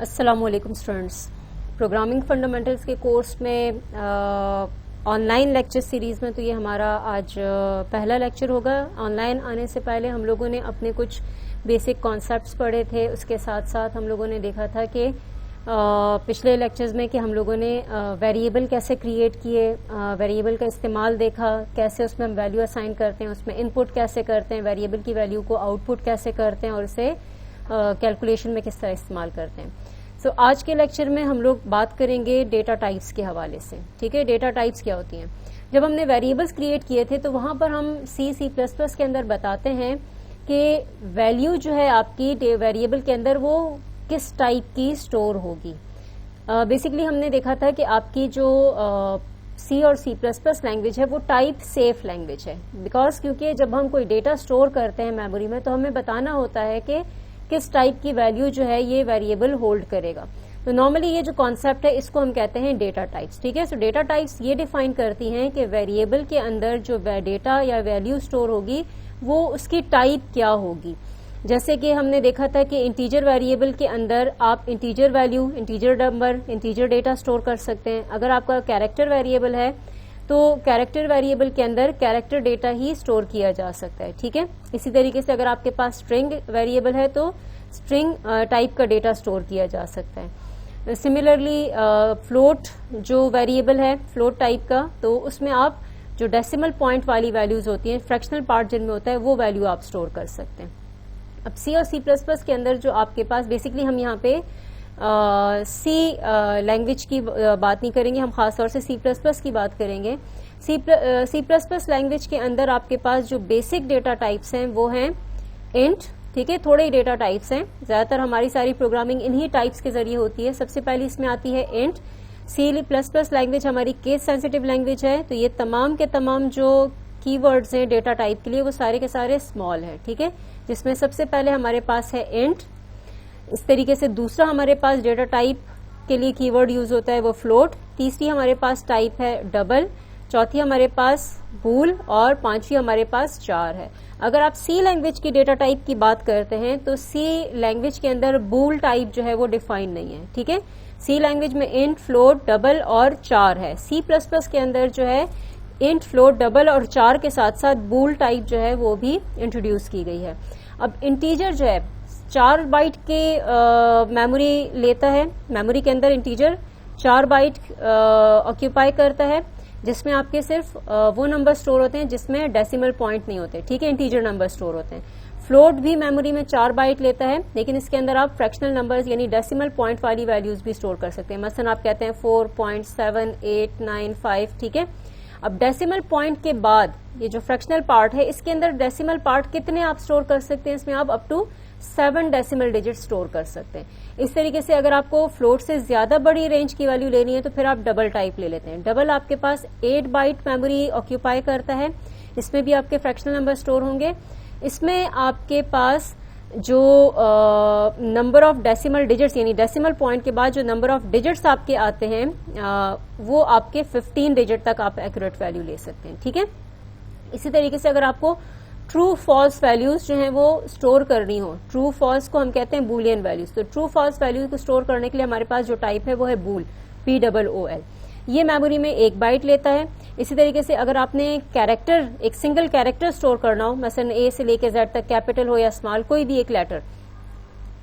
अस्सलामुअलैकुम students. Programming fundamentals के course में ऑनलाइन लेक्चर सीरीज में तो ये हमारा आज पहला लेक्चर होगा। ऑनलाइन आने से पहले हम लोगों ने अपने कुछ बेसिक कॉन्सेप्ट्स पढ़े थे, उसके साथ साथ हम लोगों ने देखा था कि पिछले लेक्चर्स में कि हम लोगों ने वेरिएबल कैसे क्रिएट किए, वेरिएबल का इस्तेमाल देखा, कैसे उसमें हम वैल्यू असाइन करते हैं, उसमें इनपुट कैसे करते हैं, वेरिएबल की वैल्यू को आउटपुट कैसे करते हैं और इसे कैलकुलेशन में किस तरह इस्तेमाल करते हैं। सो आज के लेक्चर में हम लोग बात करेंगे डेटा टाइप्स के हवाले से। ठीक है, डेटा टाइप्स क्या होती हैं। जब हमने वेरिएबल्स क्रिएट किए थे तो वहां पर हम C++ के अंदर बताते हैं कि वैल्यू जो है आपकी वेरिएबल के अंदर वो किस टाइप की स्टोर होगी। बेसिकली हमने देखा था कि आपकी जो C और C++ लैंग्वेज है वो टाइप सेफ लैंग्वेज है, बिकॉज क्योंकि जब हम कोई डेटा स्टोर करते हैं मेमोरी में तो हमें बताना होता है कि किस टाइप की वैल्यू जो है ये वेरिएबल होल्ड करेगा। तो नॉर्मली ये जो कॉन्सेप्ट है इसको हम कहते हैं डेटा टाइप्स। ठीक है, सो डेटा टाइप्स ये डिफाइन करती हैं कि वेरिएबल के अंदर जो डेटा या वैल्यू स्टोर होगी वो उसकी टाइप क्या होगी। जैसे कि हमने देखा था कि इंटीजर वेरिएबल के अंदर आप integer value, integer number, integer data store कर सकते हैं। अगर आपका कैरेक्टर वेरिएबल है तो कैरेक्टर वेरिएबल के अंदर कैरेक्टर डेटा ही स्टोर किया जा सकता है। ठीक है, इसी तरीके से अगर आपके पास स्ट्रिंग वेरिएबल है तो स्ट्रिंग टाइप का डेटा स्टोर किया जा सकता है। सिमिलरली फ्लोट जो वेरिएबल है फ्लोट टाइप का, तो उसमें आप जो डेसिमल पॉइंट वाली वैल्यूज होती हैं, फ्रैक्शनल पार्ट जिनमें होता है, वो वैल्यू आप स्टोर कर सकते हैं। अब C और C++ के अंदर जो आपके पास बेसिकली हम यहाँ पे C लैंग्वेज की बात नहीं करेंगे, हम खासतौर से C++ की बात करेंगे। C++ लैंग्वेज के अंदर आपके पास जो बेसिक डेटा टाइप्स हैं वो हैं इंट। ठीक है, थोड़े ही डेटा टाइप्स हैं, ज्यादातर हमारी सारी प्रोग्रामिंग इन्हीं टाइप्स के जरिए होती है। सबसे पहले इसमें आती है इंट। C++ लैंग्वेज हमारी केस सेंसिटिव लैंग्वेज है, तो ये तमाम के तमाम जो कीवर्ड्स हैं डेटा टाइप के लिए वो सारे के सारे स्मॉल है। ठीक है, जिसमें सबसे पहले हमारे पास है इंट। इस तरीके से दूसरा हमारे पास डेटा टाइप के लिए कीवर्ड यूज होता है वो फ्लोट। तीसरी हमारे पास टाइप है डबल। चौथी हमारे पास बूल और पांचवी हमारे पास चार है। अगर आप C लैंग्वेज की डेटा टाइप की बात करते हैं तो C लैंग्वेज के अंदर बूल टाइप जो है वो डिफाइन नहीं है। ठीक है, C लैंग्वेज में इंट, फ्लोट, डबल और चार है। C++ के अंदर जो है इंट, फ्लोट, डबल और चार के साथ साथ बूल टाइप जो है वो भी इंट्रोड्यूस की गई है। अब इंटीजर जो है 4 बाइट के मेमोरी लेता है। मेमोरी के अंदर इंटीजर 4 बाइट ऑक्यूपाई करता है, जिसमें आपके सिर्फ वो नंबर स्टोर होते हैं जिसमें डेसिमल पॉइंट नहीं होते। ठीक है, इंटीजर नंबर स्टोर होते हैं। फ्लोट भी मेमोरी में 4 बाइट लेता है, लेकिन इसके अंदर आप फ्रैक्शनल नंबर्स यानी डेसिमल पॉइंट वाली वैल्यूज भी स्टोर कर सकते हैं। मसलन आप कहते हैं 4.7895। ठीक है, अब डेसिमल पॉइंट के बाद ये जो फ्रैक्शनल पार्ट है इसके अंदर डेसिमल पार्ट कितने आप स्टोर कर सकते हैं, इसमें आप up to 7 decimal digit store कर सकते हैं। इस तरीके से अगर आपको फ्लोट से ज्यादा बड़ी रेंज की वैल्यू लेनी है तो फिर आप डबल टाइप ले लेते हैं। डबल आपके पास 8 बाइट मेमोरी ऑक्यूपाई करता है, इसमें भी आपके फ्रैक्शनल नंबर स्टोर होंगे। इसमें आपके पास जो नंबर ऑफ डेसिमल डिजिट्स यानी डेसिमल पॉइंट के बाद जो नंबर ऑफ डिजिट्स आपके आते हैं वो आपके 15 डिजिट तक आप एक्यूरेट वैल्यू ले सकते हैं। ठीक है, इसी तरीके से अगर आपको ट्रू फॉल्स वैल्यूज जो हैं वो स्टोर करनी हो, ट्रू फॉल्स को हम कहते हैं बूलियन वैल्यूज, तो ट्रू फॉल्स वैल्यूज को स्टोर करने के लिए हमारे पास जो टाइप है वो है बूल, POOL। ये मेमोरी में 1 बाइट लेता है। इसी तरीके से अगर आपने कैरेक्टर, एक सिंगल कैरेक्टर स्टोर करना हो, मसलन A से लेकर Z तक, कैपिटल हो या स्मॉल, कोई भी एक लेटर,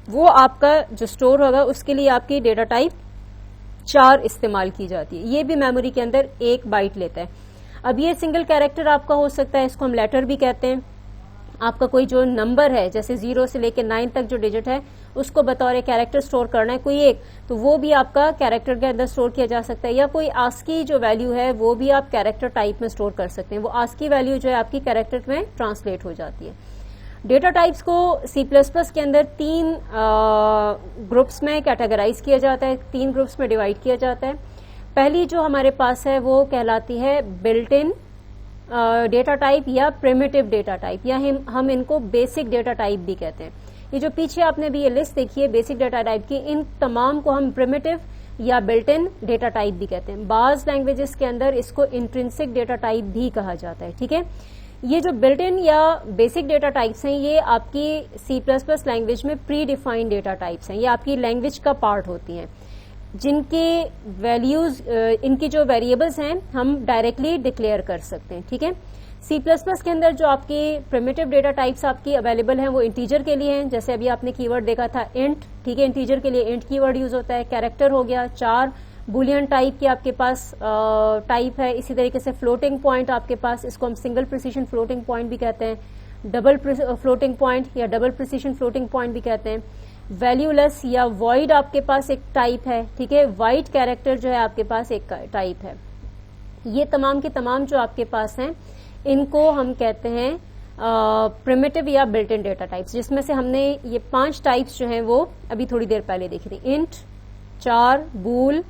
वो आपका जो स्टोर होगा उसके लिए आपकी डेटा टाइप 4 इस्तेमाल की जाती है। ये भी मेमोरी के अंदर 1 बाइट लेता है। अब ये सिंगल कैरेक्टर आपका हो सकता है, इसको हम लेटर भी कहते हैं। आपका कोई जो नंबर है जैसे 0 से लेकर 9 तक जो डिजिट है उसको बतौर कैरेक्टर स्टोर करना है कोई एक, तो वो भी आपका कैरेक्टर के अंदर स्टोर किया जा सकता है। या कोई आस्की जो वैल्यू है वो भी आप कैरेक्टर टाइप में स्टोर कर सकते हैं। वो आस्की वैल्यू जो है आपकी कैरेक्टर में ट्रांसलेट हो जाती है। डेटा टाइप्स को C++ के अंदर 3 ग्रुप्स में कैटेगराइज किया जाता है, 3 ग्रुप्स में डिवाइड किया जाता है। पहली जो हमारे पास है वो कहलाती है बिल्ट इन डेटा टाइप या प्रिमिटिव डेटा टाइप, या हम इनको बेसिक डेटा टाइप भी कहते हैं। ये जो पीछे आपने भी ये लिस्ट देखी है बेसिक डेटा टाइप की, इन तमाम को हम प्रिमिटिव या बिल्ट इन डेटा टाइप भी कहते हैं। बाज लैंग्वेजेस के अंदर इसको इंट्रिंसिक डेटा टाइप भी कहा जाता है। ठीक है, ये जो बिल्ट इन या बेसिक डेटा टाइप्स हैं ये आपकी C++ लैंग्वेज में प्री डिफाइंड डेटा टाइप्स हैं, ये आपकी लैंग्वेज का पार्ट होती हैं, जिनके वैल्यूज इनकी जो वेरिएबल्स हैं हम डायरेक्टली डिक्लेयर कर सकते हैं। ठीक है, C++ के अंदर जो आपकी प्रिमिटिव डेटा टाइप्स आपकी अवेलेबल हैं वो इंटीजर के लिए हैं, जैसे अभी आपने कीवर्ड देखा था इंट। ठीक है, इंटीजर के लिए इंट कीवर्ड यूज होता है। कैरेक्टर हो गया, 4 बुलियन टाइप की आपके पास टाइप है। इसी तरीके से फ्लोटिंग पॉइंट आपके पास, इसको हम सिंगल प्रिसीजन फ्लोटिंग पॉइंट भी कहते हैं, डबल फ्लोटिंग पॉइंट या डबल प्रिसीजन फ्लोटिंग पॉइंट भी कहते हैं। वैल्यूलेस या वॉइड आपके पास एक टाइप है। ठीक है, वाइट कैरेक्टर जो है आपके पास एक टाइप है। ये तमाम के तमाम जो आपके पास हैं इनको हम कहते हैं प्रिमिटिव या बिल्ट इन डेटा टाइप्स, जिसमें से हमने ये 5 टाइप्स जो हैं वो अभी थोड़ी देर पहले देखी थी। इंट, 4, बूल,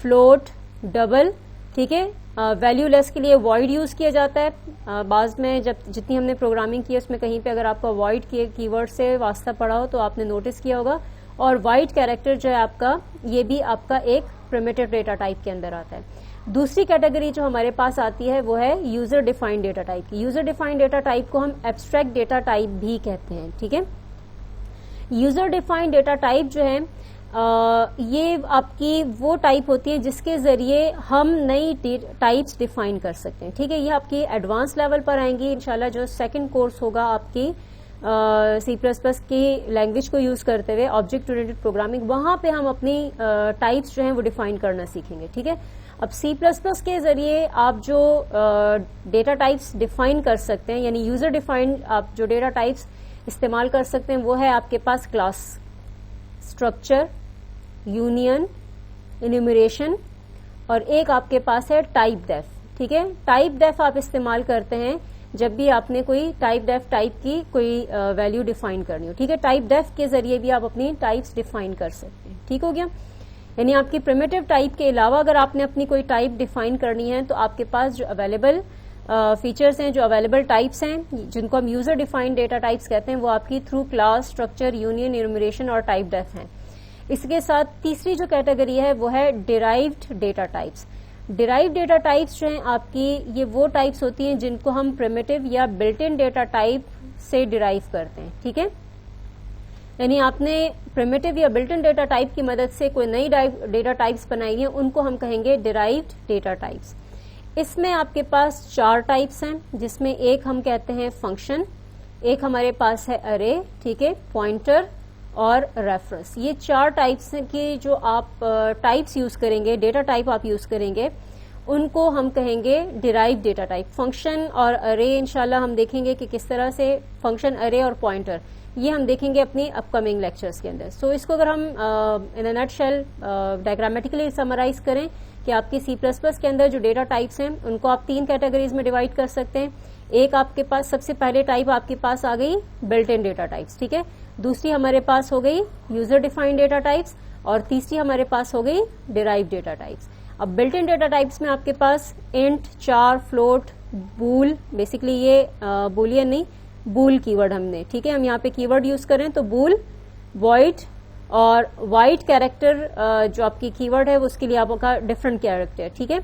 फ्लोट, डबल। ठीक है, वैल्यूलेस के लिए वॉइड यूज किया जाता है। बाद में जब जितनी हमने प्रोग्रामिंग की है उसमें कहीं पे अगर आपका वॉइड के कीवर्ड से वास्ता पड़ा हो तो आपने नोटिस किया होगा। और वाइट कैरेक्टर जो है आपका, ये भी आपका एक प्रिमिटिव डेटा टाइप के अंदर आता है। दूसरी कैटेगरी जो हमारे पास आती है वो है यूजर डिफाइंड डेटा टाइप की। यूजर डिफाइंड डेटा टाइप को हम एब्स्ट्रैक्ट डेटा टाइप भी कहते हैं। ठीक है, यूजर डिफाइंड डेटा टाइप जो है ये आपकी वो टाइप होती है जिसके जरिए हम नई टाइप्स डिफाइन कर सकते हैं। ठीक है, ये आपकी एडवांस लेवल पर आएंगी इंशाल्लाह, जो सेकंड कोर्स होगा आपकी C++ की लैंग्वेज को यूज करते हुए ऑब्जेक्ट ओरिएंटेड प्रोग्रामिंग, वहां पे हम अपनी टाइप्स जो हैं वो डिफाइन करना सीखेंगे। ठीक है, अब C++ के जरिए आप जो डेटा टाइप्स डिफाइन कर सकते हैं, यानी यूजर डिफाइंड आप जो डेटा टाइप्स इस्तेमाल कर सकते हैं वो है आपके पास क्लास, स्ट्रक्चर, यूनियन, इन्यूमरेशन और एक आपके पास है टाइप डेफ। ठीक है, टाइप डेफ आप इस्तेमाल करते हैं जब भी आपने कोई टाइप डेफ टाइप की कोई वैल्यू डिफाइन करनी हो। ठीक है, टाइप डेफ के जरिए भी आप अपनी टाइप्स डिफाइन कर सकते हैं। ठीक हो गया, यानी आपकी प्रिमिटिव टाइप के अलावा अगर आपने अपनी कोई टाइप डिफाइन करनी है तो आपके पास जो अवेलेबल फीचर्स हैं, जो अवेलेबल टाइप्स हैं, जिनको हम यूजर डिफाइंड डेटा टाइप्स कहते हैं, वो आपकी through class, structure, union, enumeration और टाइप डेफ हैं। इसके साथ तीसरी जो कैटेगरी है वो है derived data types. Derived data types जो हैं आपकी, ये वो टाइप्स होती हैं जिनको हम प्रिमिटिव या बिल्ट इन डेटा टाइप से डिराइव करते हैं। ठीक है, यानी आपने प्रिमिटिव या बिल्ट इन डेटा टाइप की मदद से कोई नई डेटा टाइप्स बनाई है, उनको हम कहेंगे डिराइव्ड डेटा टाइप्स। इसमें आपके पास 4 टाइप्स हैं, जिसमें एक हम कहते हैं फंक्शन, एक हमारे पास है अरे, ठीक है, पॉइंटर और रेफरेंस। ये 4 टाइप्स की जो आप टाइप्स यूज करेंगे, डेटा टाइप आप यूज करेंगे, उनको हम कहेंगे डिराइव्ड डेटा टाइप। फंक्शन और अरे इंशाल्लाह हम देखेंगे कि किस तरह से फंक्शन, अरे और पॉइंटर, ये हम देखेंगे अपनी अपकमिंग लेक्चर्स के अंदर। सो इसको अगर हम इन अ नटशेल डायग्रामेटिकली समराइज करें कि आपकी C++ के अंदर जो डेटा टाइप्स हैं उनको आप 3 कैटेगरीज में डिवाइड कर सकते हैं। एक आपके पास सबसे पहले टाइप आपके पास आ गई बिल्ट इन डेटा टाइप्स। ठीक है, दूसरी हमारे पास हो गई यूजर डिफाइंड डेटा टाइप्स और तीसरी हमारे पास हो गई डिराइव्ड डेटा टाइप्स। अब बिल्ट इन डेटा टाइप्स में आपके पास इंट, 4, फ्लोट, बूल, बेसिकली ये बूलियन नहीं, बूल कीवर्ड हमने, ठीक है, हम यहाँ पे कीवर्ड यूज करें तो बूल, वॉइड और वाइट कैरेक्टर जो आपकी कीवर्ड है उसके लिए आपका डिफरेंट कैरेक्टर। ठीक है,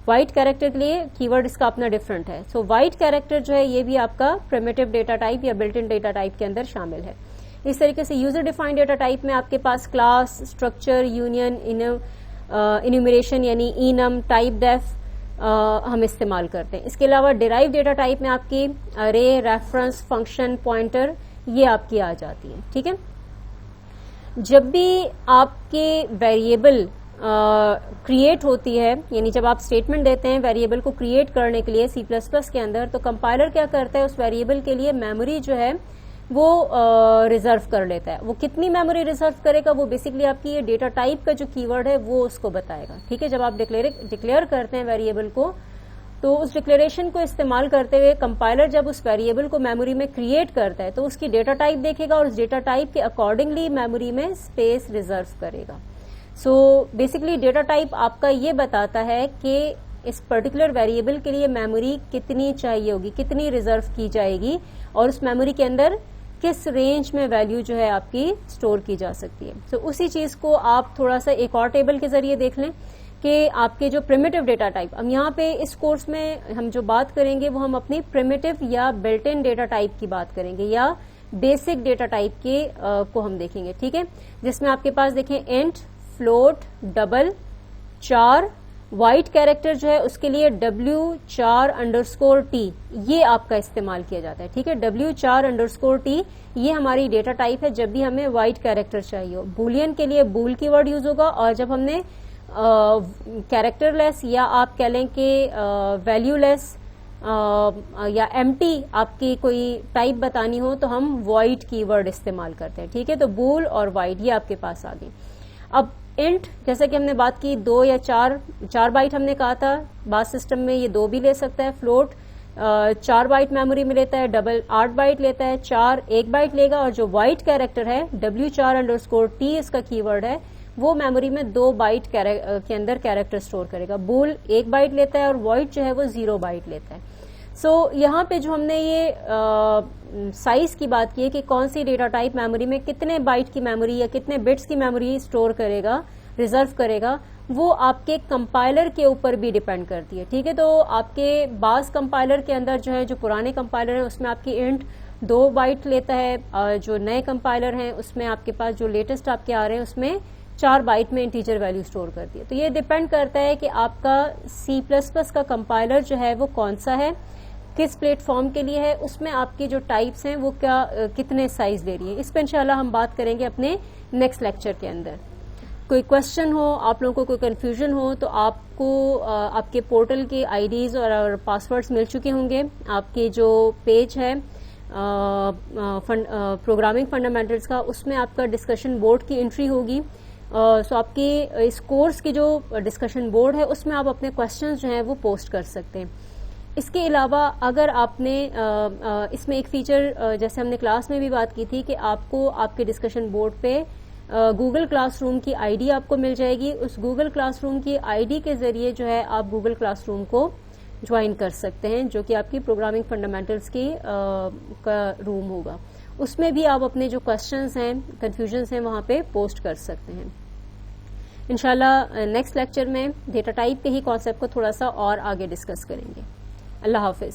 वाइट कैरेक्टर के लिए कीवर्ड इसका अपना डिफरेंट है। सो वाइट कैरेक्टर जो है ये भी आपका प्रिमिटिव डेटा टाइप या बिल्ट इन डेटा टाइप के अंदर शामिल है। इस तरीके से यूजर डिफाइंड डेटा टाइप में आपके पास क्लास, स्ट्रक्चर, यूनियन, इन्यूमरेशन यानी इनम, टाइप डेफ हम इस्तेमाल करते हैं। इसके अलावा डिराइव डेटा टाइप में आपकी अरे, रेफरेंस, फंक्शन, पॉइंटर ये आपकी आ जाती है। ठीक है, जब भी आपके वेरिएबल क्रिएट होती है, यानी जब आप स्टेटमेंट देते हैं वेरिएबल को क्रिएट करने के लिए C++ के अंदर, तो कंपाइलर क्या करता है, उस वेरिएबल के लिए मेमोरी जो है वो रिजर्व कर लेता है। वो कितनी मेमोरी रिजर्व करेगा, वो बेसिकली आपकी ये डेटा टाइप का जो कीवर्ड है वो उसको बताएगा। ठीक है, जब आप डिक्लेयर करते हैं वेरिएबल को, तो उस डिक्लेरेशन को इस्तेमाल करते हुए कंपाइलर जब उस वेरिएबल को मेमोरी में क्रिएट करता है तो उसकी डेटा टाइप देखेगा और उस डेटा टाइप के अकॉर्डिंगली मेमोरी में स्पेस रिजर्व करेगा। सो बेसिकली डेटा टाइप आपका ये बताता है कि इस पर्टिकुलर वेरिएबल के लिए मेमोरी कितनी चाहिए होगी, कितनी रिजर्व की जाएगी और उस मेमोरी के अंदर किस रेंज में वैल्यू जो है आपकी स्टोर की जा सकती है। तो उसी चीज को आप थोड़ा सा एक और टेबल के जरिए देख लें कि आपके जो प्रिमिटिव डेटा टाइप, अब यहाँ पे इस कोर्स में हम जो बात करेंगे वो हम अपनी प्रिमिटिव या बिल्ट इन डेटा टाइप की बात करेंगे या बेसिक डेटा टाइप के को हम देखेंगे, ठीक है, जिसमें आपके पास देखें इंट, फ्लोट, डबल, चार, वाइट कैरेक्टर जो है उसके लिए W4_T ये आपका इस्तेमाल किया जाता है, ठीक है। W4_T ये हमारी डेटा टाइप है जब भी हमें वाइट कैरेक्टर चाहिए हो। बूलियन के लिए बूल कीवर्ड यूज होगा, और जब हमने कैरेक्टरलेस या आप कह लें कि वैल्यूलेस या एम्प्टी आपकी कोई टाइप बतानी हो तो हम वॉइड कीवर्ड इस्तेमाल करते हैं, ठीक है। तो बूल और वाइड ये आपके पास आ गई। अब इंट, जैसे कि हमने बात की 2 या 4 बाइट हमने कहा था, बास सिस्टम में ये 2 भी ले सकता है। फ्लोट 4 बाइट मेमोरी में लेता है, डबल 8 बाइट लेता है, 4 1 बाइट लेगा, और जो वाइट कैरेक्टर है W4_T इसका कीवर्ड है, वो मेमोरी में 2 बाइट के अंदर कैरेक्टर स्टोर करेगा। बूल 1 बाइट लेता है और वाइट जो है वो 0 बाइट लेता है। सो यहाँ पे जो हमने ये साइज की बात की है कि कौन सी डेटा टाइप मेमोरी में कितने बाइट की मेमोरी या कितने बिट्स की मेमोरी स्टोर करेगा, रिजर्व करेगा, वो आपके कंपाइलर के ऊपर भी डिपेंड करती है, ठीक है। तो आपके बास कंपाइलर के अंदर जो है, जो पुराने कंपाइलर है उसमें आपकी इंट 2 बाइट लेता है, जो नए कंपाइलर हैं उसमें आपके पास जो लेटेस्ट आपके आ रहे हैं उसमें 4 बाइट में इंटीजर वैल्यू स्टोर करती है। तो ये डिपेंड करता है कि आपका C++ का कंपाइलर जो है वो कौन सा है, किस प्लेटफॉर्म के लिए है, उसमें आपकी जो टाइप्स हैं वो क्या कितने साइज ले रही है। इस पर इंशाल्लाह हम बात करेंगे अपने नेक्स्ट लेक्चर के अंदर। कोई क्वेश्चन हो, आप लोगों को कोई कंफ्यूजन हो तो आपको आपके पोर्टल के आईडीज और पासवर्ड्स मिल चुके होंगे। आपके जो पेज है प्रोग्रामिंग फंडामेंटल्स का, उसमें आपका डिस्कशन बोर्ड की एंट्री होगी। सो आपकी इस कोर्स की जो डिस्कशन बोर्ड है उसमें आप अपने क्वेश्चंस जो हैं वो पोस्ट कर सकते हैं। इसके अलावा अगर आपने इसमें एक फीचर जैसे हमने क्लास में भी बात की थी कि आपको आपके डिस्कशन बोर्ड पे गूगल क्लासरूम की आईडी आपको मिल जाएगी। उस गूगल क्लासरूम की आईडी के जरिए जो है आप गूगल क्लासरूम को ज्वाइन कर सकते हैं, जो कि आपकी प्रोग्रामिंग फंडामेंटल्स की का रूम होगा। उसमें भी आप अपने जो क्वेश्चंस हैं, कंफ्यूजन्स हैं, वहां पे पोस्ट कर सकते हैं। इंशाल्लाह नेक्स्ट लेक्चर में डेटा टाइप के ही कॉन्सेप्ट को थोड़ा सा और आगे डिस्कस करेंगे। अल्लाह हाफिज।